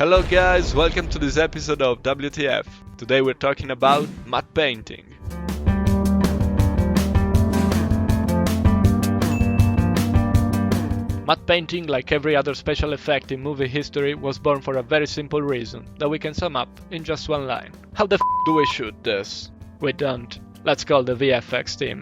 Hello guys, welcome to this episode of WTF. Today we're talking about matte painting. Matte painting, like every other special effect in movie history, was born for a very simple reason that we can sum up in just one line. How the f do we shoot this? We don't. Let's call the VFX team.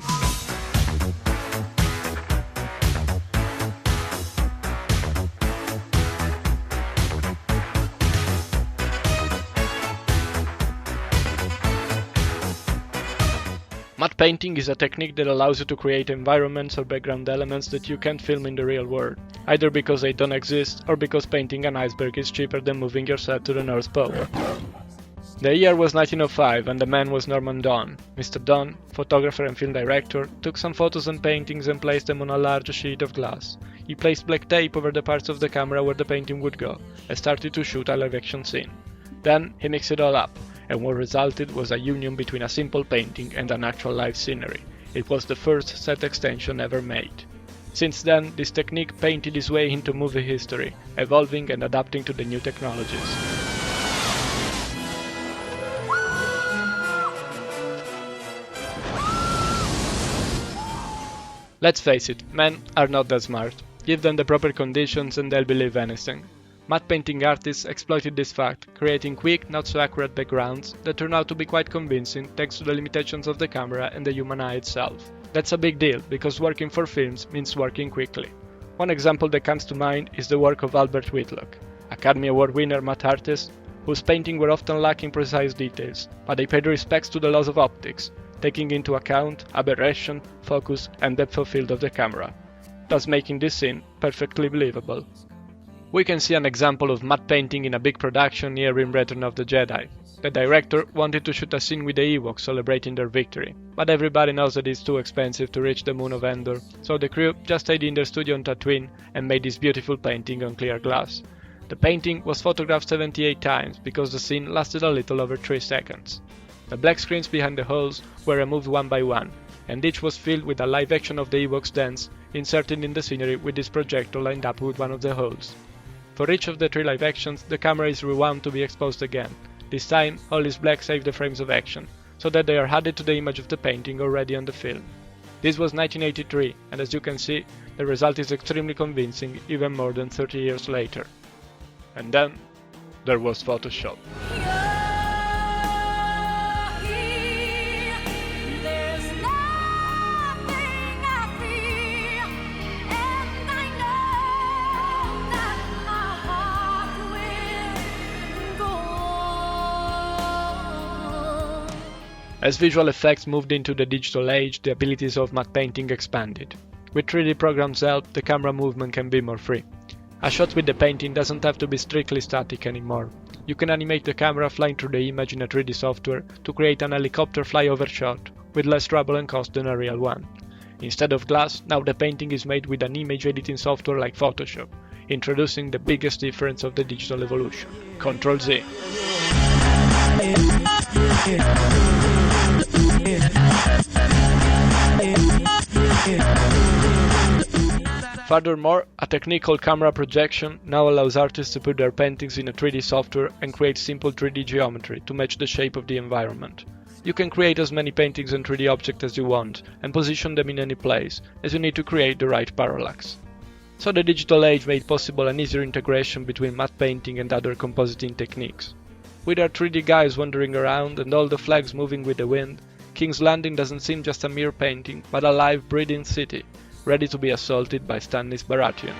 Matte painting is a technique that allows you to create environments or background elements that you can't film in the real world, either because they don't exist or because painting an iceberg is cheaper than moving your set to the North Pole. The year was 1905 and the man was Norman Donn. Mr. Donn, photographer and film director, took some photos and paintings and placed them on a large sheet of glass. He placed black tape over the parts of the camera where the painting would go and started to shoot a live action scene. Then he mixed it all up, and what resulted was a union between a simple painting and an actual live scenery. It was the first set extension ever made. Since then, this technique painted its way into movie history, evolving and adapting to the new technologies. Let's face it, men are not that smart. Give them the proper conditions and they'll believe anything. Matte painting artists exploited this fact, creating quick, not so accurate backgrounds that turn out to be quite convincing thanks to the limitations of the camera and the human eye itself. That's a big deal, because working for films means working quickly. One example that comes to mind is the work of Albert Whitlock, Academy Award winner matte artist, whose paintings were often lacking precise details, but they paid respects to the laws of optics, taking into account aberration, focus and depth of field of the camera, thus making this scene perfectly believable. We can see an example of matte painting in a big production nearing Return of the Jedi. The director wanted to shoot a scene with the Ewoks celebrating their victory, but everybody knows that it's too expensive to reach the moon of Endor, so the crew just stayed in their studio on Tatooine and made this beautiful painting on clear glass. The painting was photographed 78 times because the scene lasted a little over 3 seconds. The black screens behind the holes were removed one by one, and each was filled with a live action of the Ewoks dance inserted in the scenery with this projector lined up with one of the holes. For each of the 3 live actions, the camera is rewound to be exposed again. This time, all is black save the frames of action, so that they are added to the image of the painting already on the film. This was 1983, and as you can see, the result is extremely convincing even more than 30 years later. And then, there was Photoshop. As visual effects moved into the digital age, the abilities of matte painting expanded. With 3D programs' help, the camera movement can be more free. A shot with the painting doesn't have to be strictly static anymore. You can animate the camera flying through the image in a 3D software to create an helicopter flyover shot, with less trouble and cost than a real one. Instead of glass, now the painting is made with an image editing software like Photoshop, introducing the biggest difference of the digital evolution: ControlZ. Furthermore, a technique called camera projection now allows artists to put their paintings in a 3D software and create simple 3D geometry to match the shape of the environment. You can create as many paintings and 3D objects as you want and position them in any place, as you need to create the right parallax. So the digital age made possible an easier integration between matte painting and other compositing techniques. With our 3D guys wandering around and all the flags moving with the wind, King's Landing doesn't seem just a mere painting, but a live, breathing city, ready to be assaulted by Stannis Baratheon.